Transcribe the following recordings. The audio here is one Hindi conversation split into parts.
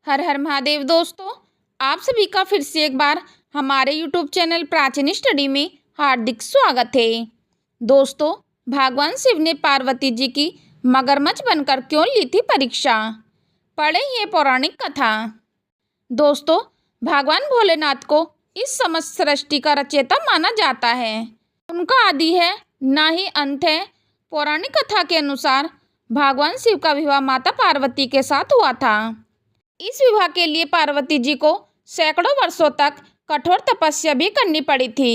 हर हर महादेव दोस्तों, आप सभी का फिर से एक बार हमारे यूट्यूब चैनल प्राचीन स्टडी में हार्दिक स्वागत है। दोस्तों, भगवान शिव ने पार्वती जी की मगरमच्छ बनकर क्यों ली थी परीक्षा, पढ़े ये पौराणिक कथा। दोस्तों, भगवान भोलेनाथ को इस समस्त सृष्टि का रचयिता माना जाता है। उनका आदि है ना ही अंत है। पौराणिक कथा के अनुसार भगवान शिव का विवाह माता पार्वती के साथ हुआ था। इस विवाह के लिए पार्वती जी को सैकड़ों वर्षों तक कठोर तपस्या भी करनी पड़ी थी।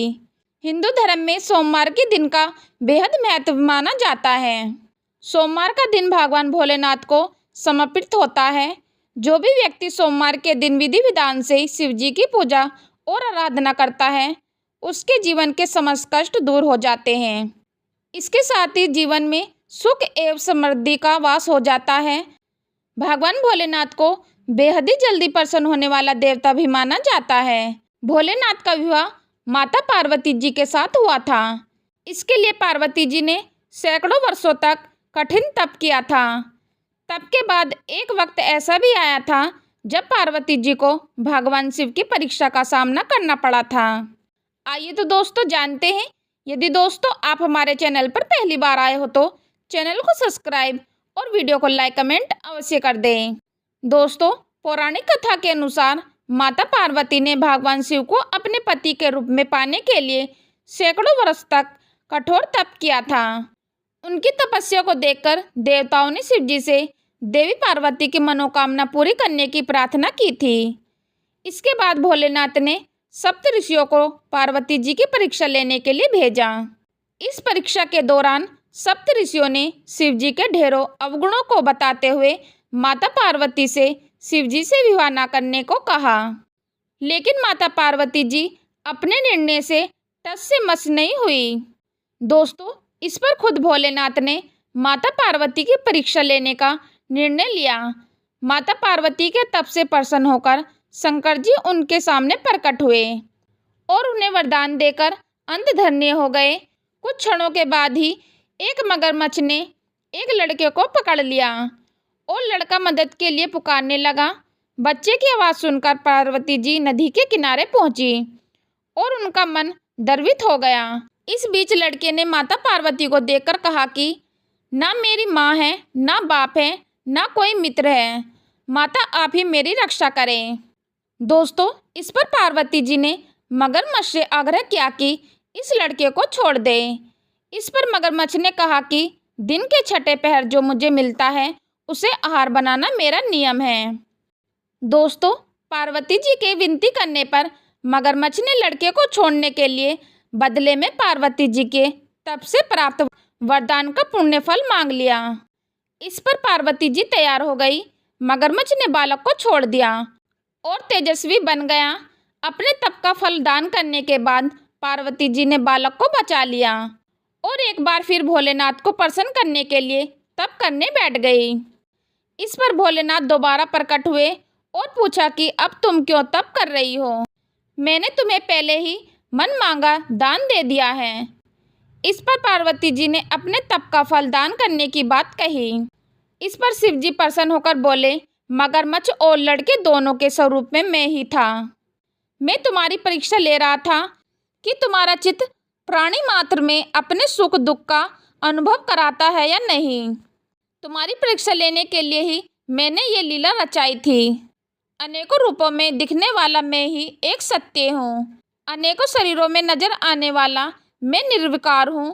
हिंदू धर्म में सोमवार के दिन का बेहद महत्व माना जाता है। सोमवार का दिन भगवान भोलेनाथ को समर्पित होता है। जो भी व्यक्ति सोमवार के दिन विधि विधान से शिव जी की पूजा और आराधना करता है, उसके जीवन के समस्त कष्ट दूर हो जाते हैं। इसके साथ ही जीवन में सुख एवं समृद्धि का वास हो जाता है। भगवान भोलेनाथ को बेहद ही जल्दी प्रसन्न होने वाला देवता भी माना जाता है। भोलेनाथ का विवाह माता पार्वती जी के साथ हुआ था। इसके लिए पार्वती जी ने सैकड़ों वर्षों तक कठिन तप किया था। तप के बाद एक वक्त ऐसा भी आया था जब पार्वती जी को भगवान शिव की परीक्षा का सामना करना पड़ा था। आइए तो दोस्तों जानते हैं। यदि दोस्तों आप हमारे चैनल पर पहली बार आए हो तो चैनल को सब्सक्राइब और वीडियो को लाइक कमेंट अवश्य कर दें। दोस्तों, पौराणिक कथा के अनुसार माता पार्वती ने भगवान शिव को अपने पति के रूप में पाने के लिए सैकड़ों वर्ष तक कठोर तप किया था। उनकी तपस्या को देखकर देवताओं ने शिव जी से देवी पार्वती की मनोकामना पूरी करने की प्रार्थना की थी। इसके बाद भोलेनाथ ने सप्त ऋषियों को पार्वती जी की परीक्षा लेने के लिए भेजा। इस परीक्षा के दौरान सप्त ऋषियों ने शिव जी के ढेरों अवगुणों को बताते हुए माता पार्वती से शिव जी से विवाह न करने को कहा। लेकिन माता पार्वती जी अपने निर्णय से टस से मस नहीं हुई। दोस्तों, इस पर खुद भोलेनाथ ने माता पार्वती की परीक्षा लेने का निर्णय लिया। माता पार्वती के तप से प्रसन्न होकर शंकर जी उनके सामने प्रकट हुए और उन्हें वरदान देकर अंधधर्य हो गए। कुछ क्षणों के बाद ही एक मगरमच्छ ने एक लड़के को पकड़ लिया और लड़का मदद के लिए पुकारने लगा। बच्चे की आवाज़ सुनकर पार्वती जी नदी के किनारे पहुंची और उनका मन द्रवित हो गया। इस बीच लड़के ने माता पार्वती को देखकर कहा कि ना मेरी माँ है, ना बाप है, ना कोई मित्र है। माता आप ही मेरी रक्षा करें। दोस्तों, इस पर पार्वती जी ने मगरमच्छ से आग्रह किया कि इस लड़के को छोड़ दे। इस पर मगरमच्छ ने कहा कि दिन के छठे पहर जो मुझे मिलता है उसे आहार बनाना मेरा नियम है। दोस्तों, पार्वती जी के विनती करने पर मगरमच्छ ने लड़के को छोड़ने के लिए बदले में पार्वती जी के तप से प्राप्त वरदान का पुण्य फल मांग लिया। इस पर पार्वती जी तैयार हो गई। मगरमच्छ ने बालक को छोड़ दिया और तेजस्वी बन गया। अपने तप का फल दान करने के बाद पार्वती जी ने बालक को बचा लिया और एक बार फिर भोलेनाथ को प्रसन्न करने के लिए तप करने बैठ गई। इस पर भोलेनाथ दोबारा प्रकट हुए और पूछा कि अब तुम क्यों तप कर रही हो? मैंने तुम्हें पहले ही मन मांगा दान दे दिया है। इस पर पार्वती जी ने अपने तप का फल दान करने की बात कही। इस पर शिव जी प्रसन्न होकर बोले, मगरमच्छ और लड़के दोनों के स्वरूप में मैं ही था। मैं तुम्हारी परीक्षा ले रहा था कि तुम्हारा चित्त प्राणी मात्र में अपने सुख दुख का अनुभव कराता है या नहीं। तुम्हारी परीक्षा लेने के लिए ही मैंने ये लीला रचाई थी। अनेकों रूपों में दिखने वाला मैं ही एक सत्य हूँ। अनेकों शरीरों में नजर आने वाला मैं निर्विकार हूँ।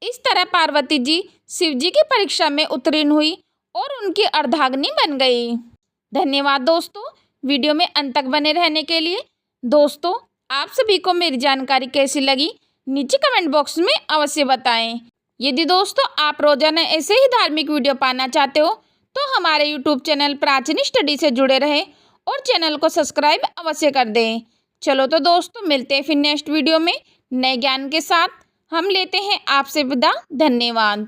इस तरह पार्वती जी शिव जी की परीक्षा में उत्तीर्ण हुई और उनकी अर्धांगिनी बन गई। धन्यवाद दोस्तों, वीडियो में अंत तक बने रहने के लिए। दोस्तों, आप सभी को मेरी जानकारी कैसी लगी नीचे कमेंट बॉक्स में अवश्य बताएं। यदि दोस्तों आप रोजाना ऐसे ही धार्मिक वीडियो पाना चाहते हो तो हमारे यूट्यूब चैनल प्राचीन स्टडी से जुड़े रहें और चैनल को सब्सक्राइब अवश्य कर दें। चलो तो दोस्तों, मिलते हैं फिर नेक्स्ट वीडियो में नए ज्ञान के साथ। हम लेते हैं आपसे विदा। धन्यवाद।